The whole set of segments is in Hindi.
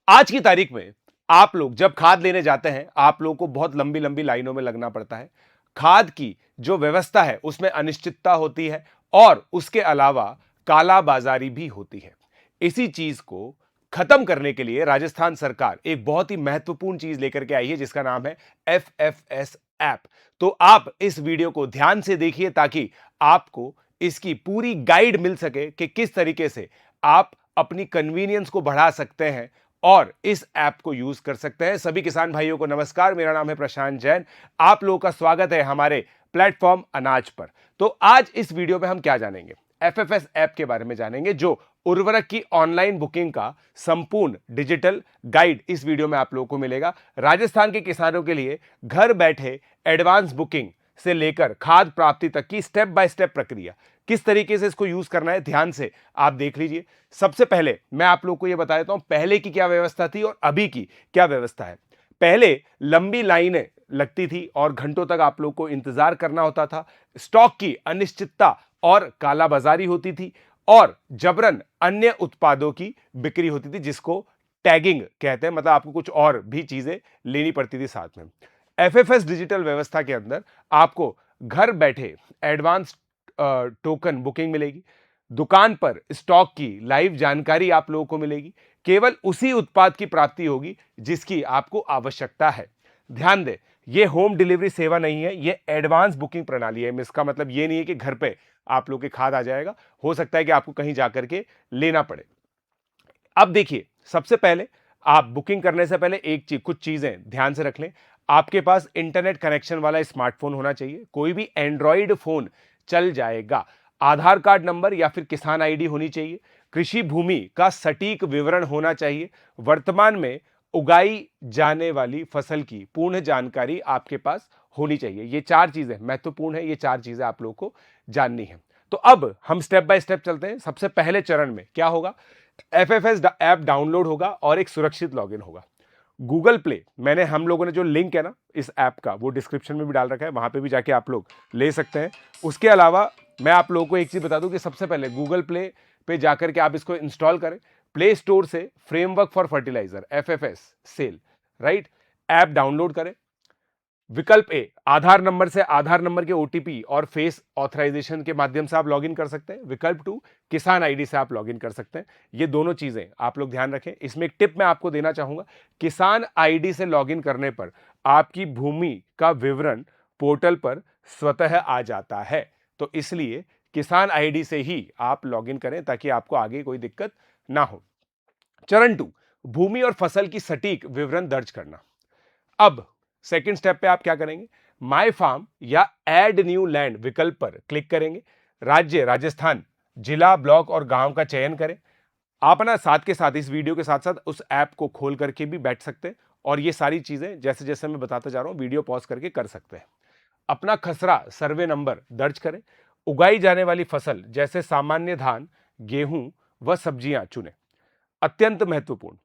आज की तारीख में आप लोग जब खाद लेने जाते हैं, आप लोगों को बहुत लंबी लंबी लाइनों में लगना पड़ता है। खाद की जो व्यवस्था है उसमें अनिश्चितता होती है और उसके अलावा कालाबाजारी भी होती है। इसी चीज को खत्म करने के लिए राजस्थान सरकार एक बहुत ही महत्वपूर्ण चीज लेकर के आई है जिसका नाम है एफएफएस ऐप। तो आप इस वीडियो को ध्यान से देखिए ताकि आपको इसकी पूरी गाइड मिल सके कि किस तरीके से आप अपनी कन्वीनियंस को बढ़ा सकते हैं और इस ऐप को यूज कर सकते हैं। सभी किसान भाइयों को नमस्कार, मेरा नाम है प्रशांत जैन। आप लोगों का स्वागत है हमारे प्लेटफॉर्म अनाज पर। तो आज इस वीडियो में हम क्या जानेंगे? एफएफएस ऐप के बारे में जानेंगे, जो उर्वरक की ऑनलाइन बुकिंग का संपूर्ण डिजिटल गाइड इस वीडियो में आप लोगों को मिलेगा। राजस्थान के किसानों के लिए घर बैठे एडवांस बुकिंग से लेकर खाद प्राप्ति तक की स्टेप बाय स्टेप प्रक्रिया, किस तरीके से इसको यूज करना है, ध्यान से आप देख लीजिए। सबसे पहले मैं आप लोगों को यह बता देता हूं पहले की क्या व्यवस्था थी और अभी की क्या व्यवस्था है। पहले लंबी लाइनें लगती थी और घंटों तक आप लोग को इंतजार करना होता था। स्टॉक की अनिश्चितता और कालाबाजारी होती थी और जबरन अन्य उत्पादों की बिक्री होती थी, जिसको टैगिंग कहते हैं। मतलब आपको कुछ और भी चीजें लेनी पड़ती थी साथ में। एफएफएस डिजिटल व्यवस्था के अंदर आपको घर बैठे एडवांस टोकन बुकिंग मिलेगी। दुकान पर स्टॉक की लाइव जानकारी आप लोगों को मिलेगी। केवल उसी उत्पाद की प्राप्ति होगी जिसकी आपको आवश्यकता है। ध्यान दें, यह होम डिलीवरी सेवा नहीं है, यह एडवांस बुकिंग प्रणाली है। इसका मतलब यह नहीं है कि घर पे आप लोग के खाद आ जाएगा। हो सकता है कि आपको कहीं जाकर के लेना पड़े। अब देखिए, सबसे पहले आप बुकिंग करने से पहले कुछ चीजें ध्यान से रख लें। आपके पास इंटरनेट कनेक्शन वाला स्मार्टफोन होना चाहिए। कोई भी एंड्रॉइड फोन चल जाएगा। आधार कार्ड नंबर या फिर किसान आईडी होनी चाहिए। कृषि भूमि का सटीक विवरण होना चाहिए। वर्तमान में उगाई जाने वाली फसल की पूर्ण जानकारी आपके पास होनी चाहिए। ये चार चीजें महत्वपूर्ण है, ये चार चीजें आप लोगों को जाननी है। तो अब हम स्टेप बाय स्टेप चलते हैं। सबसे पहले चरण में क्या होगा? एफएफएस ऐप डाउनलोड होगा और एक सुरक्षित लॉगिन होगा। गूगल प्ले, मैंने हम लोगों ने जो लिंक है ना इस ऐप का, वो डिस्क्रिप्शन में भी डाल रखा है, वहां पे भी जाके आप लोग ले सकते हैं। उसके अलावा मैं आप लोगों को एक चीज बता दूं कि सबसे पहले गूगल प्ले पे जाकर के आप इसको इंस्टॉल करें। प्ले स्टोर से framework for fertilizer FFS sale right app download करें। विकल्प ए, आधार नंबर से आधार नंबर के ओटीपी और फेस ऑथराइजेशन के माध्यम से आप लॉगिन कर सकते हैं। विकल्प टू, किसान आईडी से आप लॉगिन कर सकते हैं। ये दोनों चीजें आप लोग ध्यान रखें। इसमें एक टिप मैं आपको देना चाहूंगा। किसान आईडी से लॉगिन करने पर आपकी भूमि का विवरण पोर्टल पर स्वतः आ जाता है। तो इसलिए किसान आईडी से ही आप लॉगिन करें ताकि आपको आगे कोई दिक्कत ना हो। चरण टू, भूमि और फसल की सटीक विवरण दर्ज करना। अब सेकंड स्टेप पे आप क्या करेंगे? माय फार्म या ऐड न्यू लैंड विकल्प पर क्लिक करेंगे। राज्य राजस्थान, जिला, ब्लॉक और गांव का चयन करें। आप ना साथ के साथ इस वीडियो के साथ साथ उस ऐप को खोल करके भी बैठ सकते हैं और ये सारी चीजें जैसे जैसे मैं बताता जा रहा हूं वीडियो पॉज करके कर सकते हैं। अपना खसरा सर्वे नंबर दर्ज करें। उगाई जाने वाली फसल जैसे सामान्य धान, गेहूं व सब्जियां चुनें। अत्यंत महत्वपूर्ण,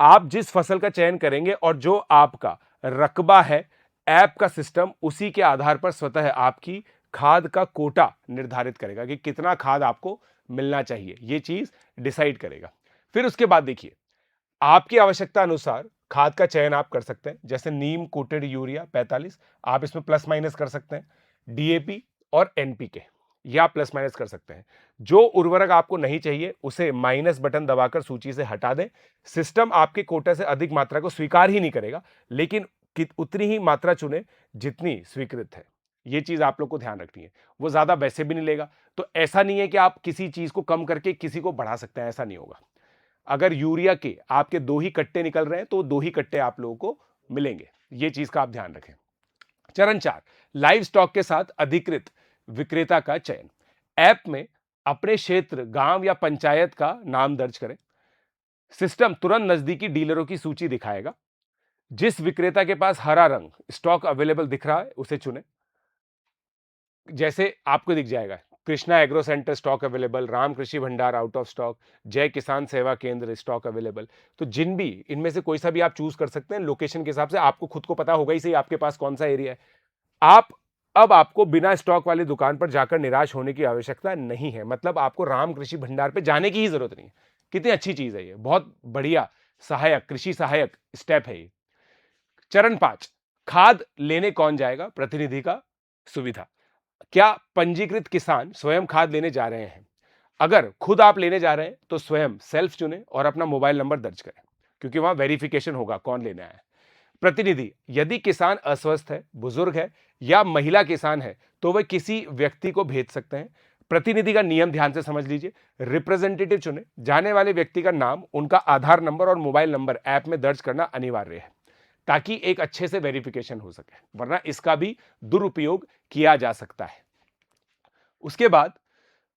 आप जिस फसल का चयन करेंगे और जो आपका रकबा है, ऐप का सिस्टम उसी के आधार पर स्वतः आपकी खाद का कोटा निर्धारित करेगा कि कितना खाद आपको मिलना चाहिए। यह चीज डिसाइड करेगा। फिर उसके बाद देखिए, आपकी आवश्यकता अनुसार खाद का चयन आप कर सकते हैं। जैसे नीम कोटेड यूरिया 45, आप इसमें प्लस माइनस कर सकते हैं। डीएपी और एनपीके, या प्लस माइनस कर सकते हैं। जो उर्वरक आपको नहीं चाहिए उसे माइनस बटन दबाकर सूची से हटा दें। सिस्टम आपके कोटे से अधिक मात्रा को स्वीकार ही नहीं करेगा, लेकिन उतनी ही मात्रा चुने जितनी स्वीकृत है। यह चीज आप लोग को ध्यान रखनी है। वो ज्यादा वैसे भी नहीं लेगा। तो ऐसा नहीं है कि आप किसी चीज को कम करके किसी को बढ़ा सकते हैं, ऐसा नहीं होगा। अगर यूरिया के आपके 2 ही कट्टे निकल रहे हैं तो 2 ही कट्टे आप लोगों को मिलेंगे। यह चीज का आप ध्यान रखें। चरण 4, लाइव स्टॉक के साथ अधिकृत विक्रेता का चयन। ऐप में अपने क्षेत्र, गांव या पंचायत का नाम दर्ज करें। सिस्टम तुरंत नजदीकी डीलरों की सूची दिखाएगा। जिस विक्रेता के पास हरा रंग स्टॉक अवेलेबल दिख रहा है उसे चुनें। जैसे आपको दिख जाएगा Krishna agro centre stock available, Ram कृषि भंडार आउट ऑफ स्टॉक, जय किसान सेवा केंद्र स्टॉक अवेलेबल। तो जिन भी इनमें से कोई सा भी आप चूज कर सकते हैं। लोकेशन के हिसाब से आपको खुद को पता होगा ही सही आपके पास कौन सा एरिया है। आप अब आपको बिना स्टॉक वाली दुकान पर जाकर निराश होने की आवश्यकता नहीं है। मतलब आपको राम कृषि भंडार पे जाने की ही जरूरत नहीं है। कितनी अच्छी चीज है ये, बहुत बढ़िया सहायक, कृषि सहायक स्टेप है ये। चरण 5, खाद लेने कौन जाएगा? प्रतिनिधि का सुविधा। क्या पंजीकृत किसान स्वयं खाद लेने जा रहे हैं? अगर खुद आप लेने जा रहे हैं तो स्वयं सेल्फ चुनें और अपना मोबाइल नंबर दर्ज करें, क्योंकि वहां वेरिफिकेशन होगा कौन लेने आया है। प्रतिनिधि, यदि किसान अस्वस्थ है, बुजुर्ग है या महिला किसान है तो वे किसी व्यक्ति को भेज सकते हैं। प्रतिनिधि का नियम ध्यान से समझ लीजिए। रिप्रेजेंटेटिव चुने। जाने वाले व्यक्ति का नाम, उनका आधार नंबर और मोबाइल नंबर ऐप में दर्ज करना अनिवार्य है, ताकि एक अच्छे से वेरिफिकेशन हो सके, वरना इसका भी दुरुपयोग किया जा सकता है। उसके बाद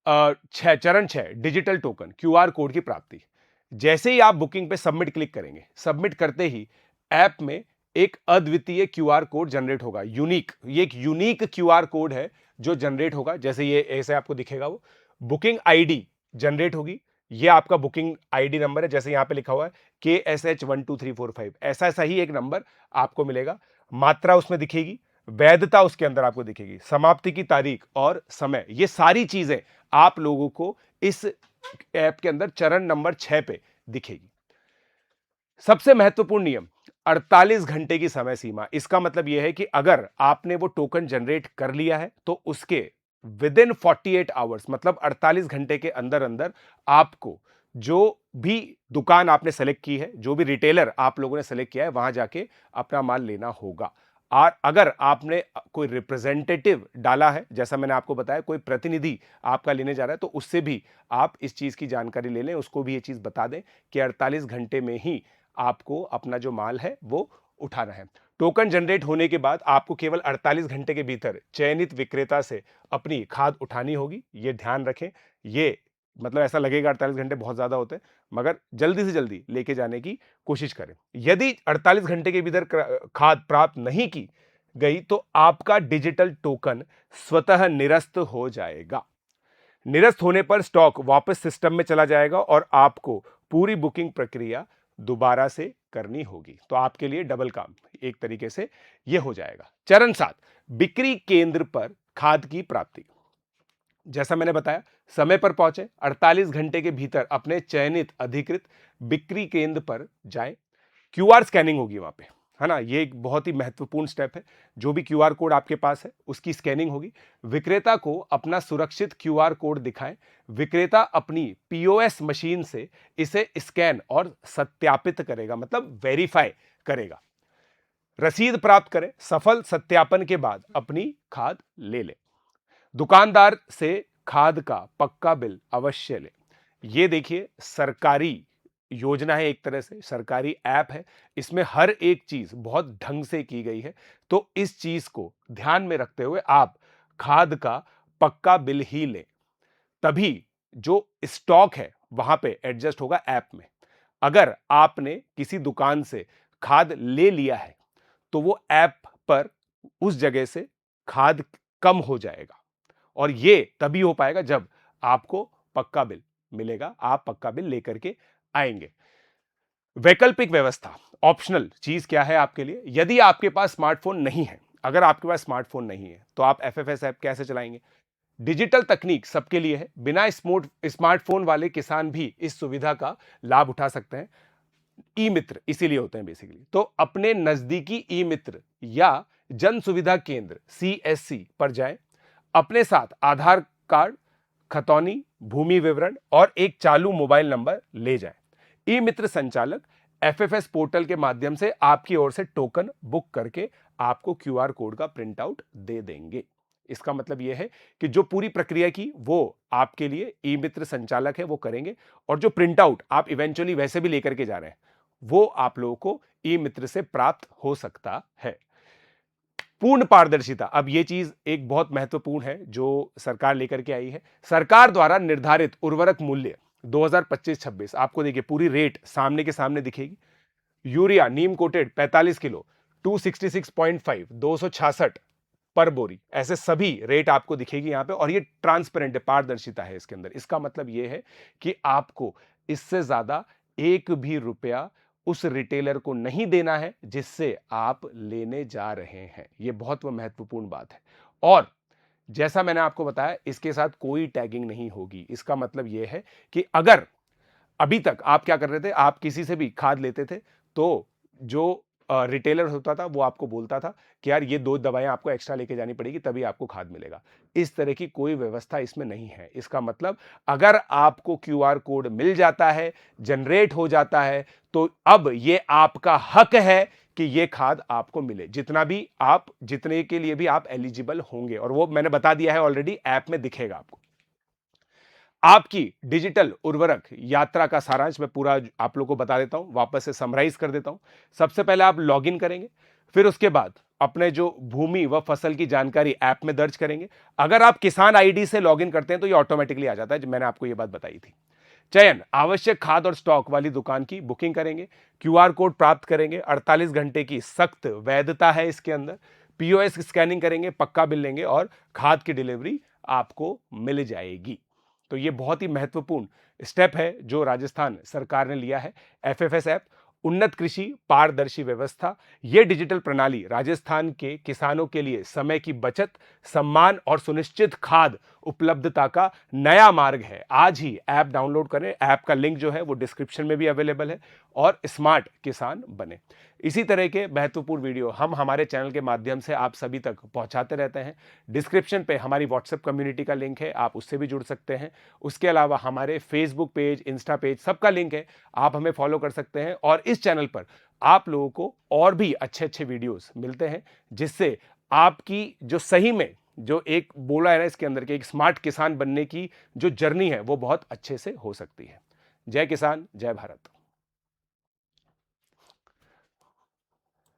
चरण 6, डिजिटल टोकन क्यूआर कोड की प्राप्ति। जैसे ही आप बुकिंग पे सबमिट क्लिक करेंगे, सबमिट करते ही ऐप में एक अद्वितीय क्यूआर कोड जनरेट होगा, यूनिक। ये एक यूनिक क्यूआर कोड है जो जनरेट होगा। जैसे ये ऐसे आपको दिखेगा, वो बुकिंग आईडी जनरेट होगी। ये आपका बुकिंग आईडी नंबर है, जैसे यहां पे लिखा हुआ है KSH12345, ऐसा ऐसा ही एक नंबर आपको मिलेगा। मात्रा उसमें दिखेगी, वैधता उसके अंदर आपको दिखेगी, समाप्ति की तारीख और समय, ये सारी चीजें आप लोगों को इस ऐप के अंदर चरण नंबर 6 पे दिखेगी। सबसे महत्वपूर्ण नियम, 48 घंटे की समय सीमा। इसका मतलब यह है कि अगर आपने वो टोकन जनरेट कर लिया है तो उसके विद इन 48 आवर्स, मतलब 48 घंटे के अंदर अंदर आपको जो भी दुकान आपने सेलेक्ट की है, जो भी रिटेलर आप लोगों ने सेलेक्ट किया है, वहां जाके अपना माल लेना होगा। और अगर आपने कोई रिप्रेजेंटेटिव डाला है, जैसा मैंने आपको बताया, कोई प्रतिनिधि आपका लेने जा रहा है, तो उससे भी आप इस चीज की जानकारी ले लें, उसको भी ये चीज बता दें कि 48 घंटे में ही आपको अपना जो माल है वो उठाना है। टोकन जनरेट होने के बाद आपको केवल 48 घंटे के भीतर चयनित विक्रेता से अपनी खाद उठानी होगी। ये ध्यान रखें। ये मतलब ऐसा लगेगा 48 घंटे बहुत ज्यादा होते हैं, मगर जल्दी से जल्दी लेके जाने की कोशिश करें। यदि 48 घंटे के भीतर खाद प्राप्त नहीं की गई तो आपका डिजिटल टोकन स्वतः निरस्त हो जाएगा। निरस्त होने पर स्टॉक वापस सिस्टम में चला जाएगा और आपको पूरी बुकिंग प्रक्रिया दोबारा से करनी होगी। तो आपके लिए डबल काम एक तरीके से यह हो जाएगा। चरण 7, बिक्री केंद्र पर खाद की प्राप्ति। जैसा मैंने बताया, समय पर पहुंचे, 48 घंटे के भीतर अपने चयनित अधिकृत बिक्री केंद्र पर जाएं। क्यूआर स्कैनिंग होगी वहां पे, है ना। ये एक बहुत ही महत्वपूर्ण स्टेप है। जो भी क्यूआर कोड आपके पास है उसकी स्कैनिंग होगी। विक्रेता को अपना सुरक्षित क्यूआर कोड दिखाएं। विक्रेता अपनी पीओएस मशीन से इसे स्कैन और सत्यापित करेगा, मतलब वेरीफाई करेगा। रसीद प्राप्त करें। सफल सत्यापन के बाद अपनी खाद ले लें। दुकानदार से खाद का पक्का बिल अवश्य लें। ये देखिए, सरकारी योजना है, एक तरह से सरकारी ऐप है। इसमें हर एक चीज बहुत ढंग से की गई है। तो इस चीज को ध्यान में रखते हुए आप खाद का पक्का बिल ही लें, तभी जो स्टॉक है वहां पे एडजस्ट होगा ऐप में। अगर आपने किसी दुकान से खाद ले लिया है तो वो ऐप पर उस जगह से खाद कम हो जाएगा, और ये तभी हो पाएगा जब आपको पक्का बिल मिलेगा, आप पक्का बिल लेकर के आएंगे। वैकल्पिक व्यवस्था, ऑप्शनल चीज क्या है आपके लिए? यदि आपके पास स्मार्टफोन नहीं है, अगर आपके पास स्मार्टफोन नहीं है तो आप एफएफएस ऐप कैसे चलाएंगे? डिजिटल तकनीक सबके लिए है। बिना स्मार्टफोन वाले किसान भी इस सुविधा का लाभ उठा सकते हैं। ई मित्र इसीलिए होते हैं बेसिकली। तो अपने नजदीकी ई मित्र या जन सुविधा केंद्र सीएससी पर जाएं। अपने साथ आधार कार्ड, खतौनी, भूमि विवरण और एक चालू मोबाइल नंबर ले जाएं। ई मित्र संचालक एफएफएस पोर्टल के माध्यम से आपकी ओर से टोकन बुक करके आपको क्यूआर कोड का प्रिंट आउट दे देंगे। इसका मतलब यह है कि जो पूरी प्रक्रिया की वो आपके लिए ई मित्र संचालक है वो करेंगे, और जो प्रिंट आउट आप इवेंचुअली वैसे भी लेकर के जा रहे हैं वो आप लोगों को ई मित्र से प्राप्त हो सकता है। पूर्ण पारदर्शिता, अब यह चीज एक बहुत महत्वपूर्ण है जो सरकार लेकर के आई है। सरकार द्वारा निर्धारित उर्वरक मूल्य 2025-26 आपको देखिए पूरी रेट सामने के सामने दिखेगी। यूरिया नीम कोटेड 45 किलो 266.5, 266 पर बोरी, ऐसे सभी रेट आपको दिखेगी यहां पे, और ये ट्रांसपेरेंट है, पारदर्शिता है इसके अंदर। इसका मतलब यह है कि आपको इससे ज्यादा एक भी रुपया उस रिटेलर को नहीं देना है जिससे आप लेने जा रहे हैं। यह बहुत महत्वपूर्ण बात है। और जैसा मैंने आपको बताया, इसके साथ कोई टैगिंग नहीं होगी। इसका मतलब यह है कि अगर अभी तक आप क्या कर रहे थे, आप किसी से भी खाद लेते थे तो जो रिटेलर होता था वो आपको बोलता था कि यार ये 2 दवाएं आपको एक्स्ट्रा लेके जानी पड़ेगी तभी आपको खाद मिलेगा। इस तरह की कोई व्यवस्था इसमें नहीं है। इसका मतलब अगर आपको क्यूआर कोड मिल जाता है, जनरेट हो जाता है, तो अब ये आपका हक है कि ये खाद आपको मिले, जितने के लिए भी आप एलिजिबल होंगे, और वो मैंने बता दिया है ऑलरेडी, ऐप में दिखेगा आपको। आपकी डिजिटल उर्वरक यात्रा का सारांश मैं पूरा आप लोगों को बता देता हूं, वापस से समराइज कर देता हूं। सबसे पहले आप लॉगिन करेंगे, फिर उसके बाद अपने जो भूमि व फसल की जानकारी ऐप में दर्ज करेंगे। अगर आप किसान आईडी से लॉगिन करते हैं तो ये ऑटोमेटिकली आ जाता है, मैंने आपको ये बात बताई थी। चयन आवश्यक खाद और स्टॉक वाली दुकान की बुकिंग करेंगे, क्यूआर कोड प्राप्त करेंगे, 48 घंटे की सख्त वैधता है इसके अंदर, पीओएस स्कैनिंग करेंगे, पक्का बिल लेंगे और खाद की डिलीवरी आपको मिल जाएगी। तो ये बहुत ही महत्वपूर्ण स्टेप है जो राजस्थान सरकार ने लिया है। एफएफएस ऐप, उन्नत कृषि पारदर्शी व्यवस्था, ये डिजिटल प्रणाली राजस्थान के किसानों के लिए समय की बचत, सम्मान और सुनिश्चित खाद उपलब्धता का नया मार्ग है। आज ही ऐप डाउनलोड करें, ऐप का लिंक जो है वो डिस्क्रिप्शन में भी अवेलेबल है, और स्मार्ट किसान बने। इसी तरह के महत्वपूर्ण वीडियो हम हमारे चैनल के माध्यम से आप सभी तक पहुंचाते रहते हैं। डिस्क्रिप्शन पे हमारी व्हाट्सएप कम्युनिटी का लिंक है, आप उससे भी जुड़ सकते हैं। उसके अलावा हमारे फेसबुक पेज, इंस्टा पेज, सबका लिंक है, आप हमें फॉलो कर सकते हैं। और इस चैनल पर आप लोगों को और भी अच्छे अच्छे वीडियोस मिलते हैं, जिससे आपकी जो सही में जो एक बोला है ना इसके अंदर के एक स्मार्ट किसान बनने की जो जर्नी है वो बहुत अच्छे से हो सकती है। जय किसान, जय भारत।